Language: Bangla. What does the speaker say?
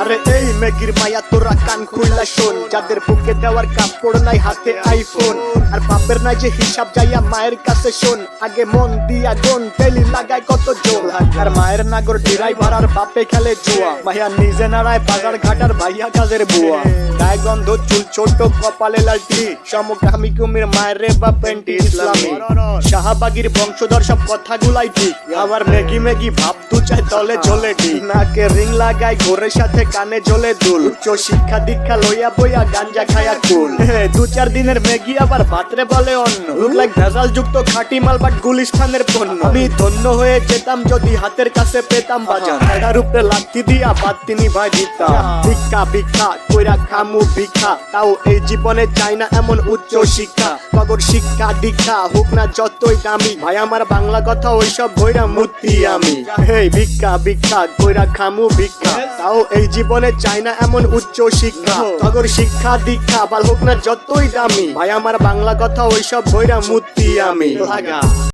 আরে এই মেগির মায়া তোরা কান খুইলা শোন, যাদের বুকে দেওয়ার কাপড় নাই হাতে আইফোন, আর বাপের নাই যে হিসাব যাইয়া মায়ের কাছে শোন, আগে মন দিয়া গুন ডেলি লাগায় কত জোর, আর মায়ের নাগর ড্রাইভার আর বাপে খেলে জুয়া, মাইয়া নিজে নাড়ায় বাজার ঘাটার ভাইয়া কাজের বুয়া, গায়ে গন্ধ চুল ছোট কপালে লালটি, সমকামী কুমির মায়ের রে বা পেন্টি ইসলামী, শাহবাগীর বংশধর সব কথাগুলাই ঠিক, আবার মেগি মেগি ভাব তু চাই তলে ঝোলে ঠিক, নাকে রিং লাগায় ঘোরের সাথে কানে ঝোলে দুল, উচ্চ শিক্ষা দীক্ষা লইয়া বইয়া গাঞ্জা খায়া কুল, 2-4 দিনের মেগি আবার ভাতরে বলে অন্য, লুক লাইক ভেজাল যুক্ত খাঁটি মাল বাট গুলিস্তানের পণ্য, আমি ধন্য হয়ে যেতাম যদি হাতের কাছে পেতাম বাজার, এটার উপরে লাথি দিয়া বাদ তিনি ভাই দিতাম, ভিক্ষা ভিক্ষা কইরা খামু ভিক্ষা, তাও এই জীবনে চাই না এমন উচ্চ শিক্ষা, কগর শিক্ষা দীক্ষা হোক না যতই দামি, ভাই আমার বাংলা কথা ওইসব বইরা মূর্তি আমি, হেই ভিক্ষা ভিক্ষা কইরা খামু ভিক্ষা, তাও এই জীবনে চাই না এমন উচ্চ শিক্ষা, কগর শিক্ষা দীক্ষা বাল হোক না যতই দামি, ভাই আমার বাংলা কথা ওইসব বইরা মূর্তি আমি লাগা।